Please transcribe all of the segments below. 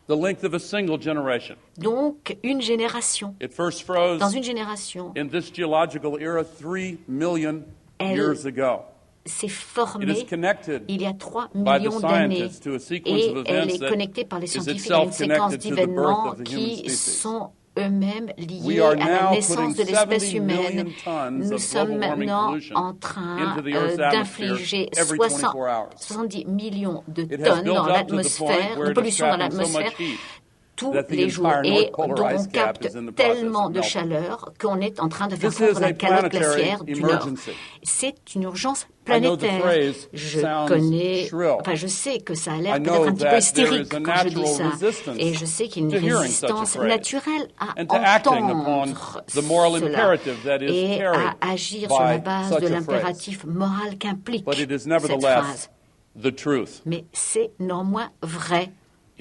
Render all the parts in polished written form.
the length of a single generation. Donc, une génération. It first froze Dans une génération, in this geological era 3 million Elle years ago. s'est It is formée connected il y a 3 by the millions d'années scientists to a sequence et of elle events est that connectée par les is scientifiques à une itself séquence connected to the birth d'événements of the human qui species. sont eux-mêmes We liés are à la now naissance de putting l'espèce 70 humaine. million tons Nous of sommes global warming maintenant pollution en train into the Earth's atmosphere d'infliger every 24 hours. 70 millions de It has tonnes built dans up to the l'atmosphère, point where de it is pollution dans trapping so l'atmosphère, much heat tous that the les jours entire et North Polar dont ice on cap capte is in the process tellement of de melting. chaleur qu'on est en train de faire This fondre is la a calotte planetary glaciaire du Nord. emergency. C'est une urgence I know the planétaire. phrase Je sounds connais, shrill. enfin je sais que ça a I l'air know peut-être un petit peu that hystérique there is a quand je dis natural ça. resistance Et je sais qu'il y a to une hearing résistance such a phrase naturelle à and to acting upon entendre the moral cela imperative that is et carried à agir sur la by base such de a phrase. l'impératif moral qu'implique But it is cette nevertheless phrase. the truth. Mais c'est néanmoins vrai.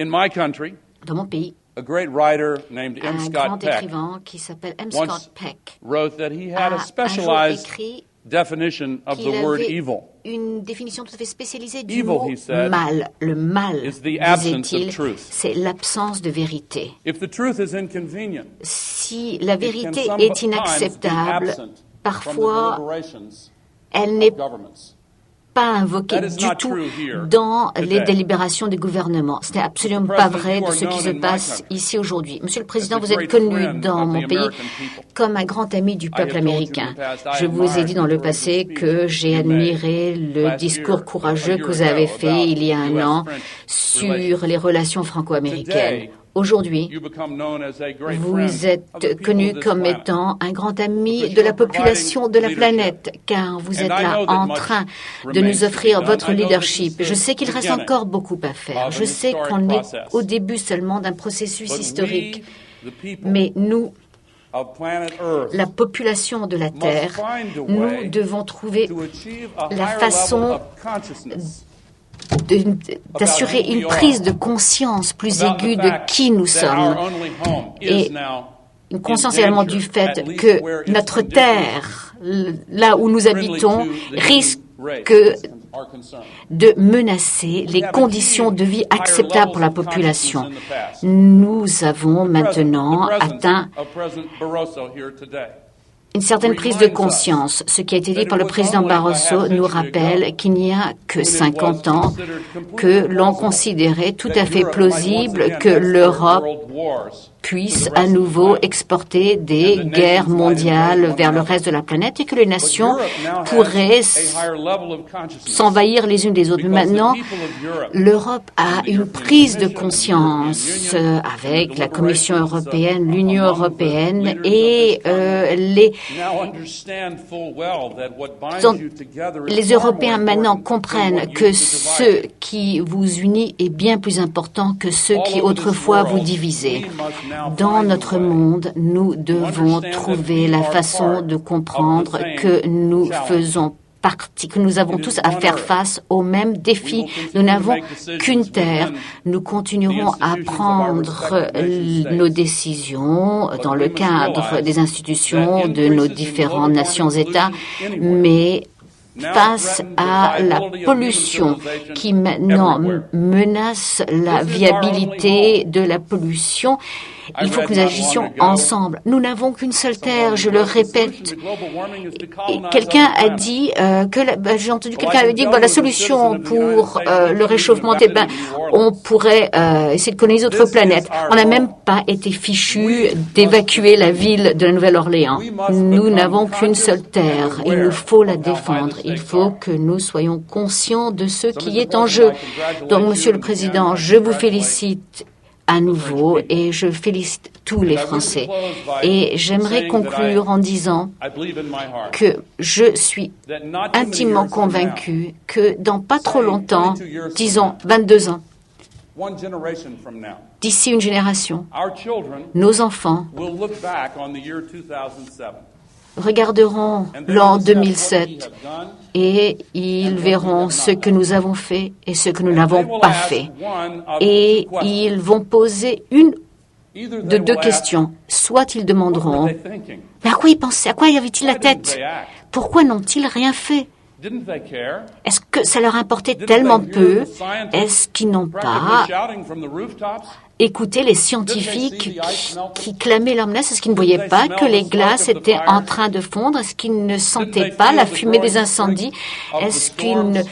In my country, Dans mon pays, a great writer named M. un Scott grand Peck écrivain qui s'appelle M. once Scott Peck wrote that he had a a un jour specialized écrit definition of qu'il the word avait evil. une définition tout à fait spécialisée du Evil, mot he said, mal. Le mal, is the absence disait-il, of truth. c'est l'absence de vérité. If the truth is inconvenient, Si la it vérité can est sometimes be inacceptable, absent from the parfois deliberations elle n'est of governments. pas invoquée That is du not tout true here dans les today. délibérations des gouvernements. Ce n'est absolument Mr. pas President, vrai you de are ce qui known se in my passe country ici aujourd'hui. Monsieur le Président, as the vous êtes great connu friend dans of mon the pays American people. comme un grand ami du I peuple have told you in américain. the past, I Je vous ai admired dit dans le your courageous passé speech que j'ai you made admiré le last discours year, courageux a que year vous avez ago, fait about il y a un an US-French sur relations. les relations franco-américaines. Today, Aujourd'hui, you become known as a great friend vous of the êtes people connu of this comme planet. étant un grand ami Because de la you're providing population de la leadership. planète, car vous And êtes I là know that en much train de remains nous to offrir be done. votre I know this is leadership. the Je sais qu'il reste beginning encore beaucoup à faire. of Je an sais historic qu'on est process. au début seulement d'un processus But historique. we, the people Mais nous, of planet Earth, la population de la must Terre, find a nous way devons trouver to achieve a la higher façon level of consciousness d'assurer une prise de conscience plus about the aiguë de fact qui nous that sommes. our only home Et is now une in conscience également danger, du fait at least que where its notre conditions terre, là où nous friendly habitons, to the human risque race are concerned. de menacer les conditions de vie acceptables pour la population. Nous avons maintenant atteint une certaine prise de conscience. Ce qui a été dit par le président Barroso nous rappelle qu'il n'y a que 50 ans que l'on considérait tout à fait plausible que l'Europe puisse à nouveau exporter des guerres mondiales vers le reste de la planète et que les nations pourraient s'envahir les unes des autres. Mais maintenant, l'Europe a une prise de conscience avec la Commission européenne, l'Union européenne et les Européens maintenant comprennent que ce qui vous unit est bien plus important que ce qui autrefois vous divisait. Dans notre monde, nous devons trouver la façon de comprendre que nous faisons partie, que nous avons tous à faire face aux mêmes défis. Nous n'avons qu'une terre. Nous continuerons à prendre nos décisions dans le cadre des institutions de nos différentes nations-États, mais face à la pollution qui maintenant menace la viabilité de la pollution, il faut que nous agissions ensemble. Nous n'avons qu'une seule terre, je le répète. Et quelqu'un a dit j'ai entendu quelqu'un dire que la solution pour le réchauffement, on pourrait essayer de coloniser d'autres planètes. On n'a même pas été fichu d'évacuer la ville de la Nouvelle-Orléans. Nous n'avons qu'une seule terre. Il nous faut la défendre. Il faut que nous soyons conscients de ce qui est en jeu. Donc, Monsieur le Président, je vous félicite à nouveau et je félicite tous les Français. Et j'aimerais conclure en disant que je suis intimement convaincu que dans pas trop longtemps, disons 22 ans, d'ici une génération, nos enfants regarderont l'an 2007 et ils verront ce que nous avons fait et ce que nous n'avons pas fait. Et ils vont poser une de deux questions. Soit ils demanderont, mais à quoi ils pensaient? À quoi y avait-il la tête? Pourquoi n'ont-ils rien fait? Didn't they care? Est-ce que ça leur importait tellement peu? Est-ce qu'ils n'ont pas Shouting from the rooftops? écouté les scientifiques qui clamaient leur menace? Est-ce qu'ils ne voyaient pas que les glaces étaient en train de fondre? Est-ce qu'ils ne sentaient pas la fumée des incendies? Est-ce qu'ils ne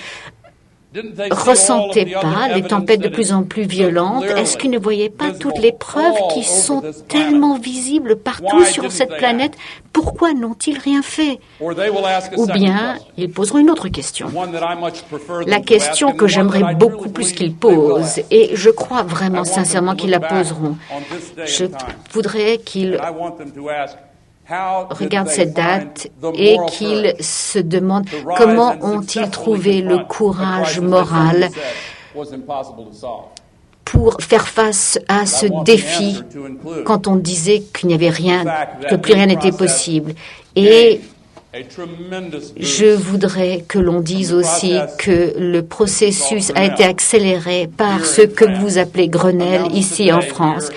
ressentaient pas les tempêtes de plus en plus violentes? Est-ce qu'ils ne voyaient pas toutes les preuves qui sont tellement visibles partout sur cette planète? Pourquoi n'ont-ils rien fait? Ou bien, ils poseront une autre question. La question que j'aimerais beaucoup plus qu'ils posent, et je crois vraiment sincèrement qu'ils la poseront. Je voudrais qu'ils regardent cette date et qu'ils se demandent comment ont-ils trouvé le courage moral pour faire face à ce défi quand on disait qu'il n'y avait rien, que plus rien n'était possible. Et je voudrais que l'on dise aussi que le processus a été accéléré par ce que vous appelez Grenelle ici en France,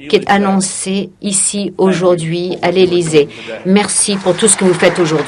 qui est annoncé ici aujourd'hui à l'Élysée. Merci pour tout ce que vous faites aujourd'hui.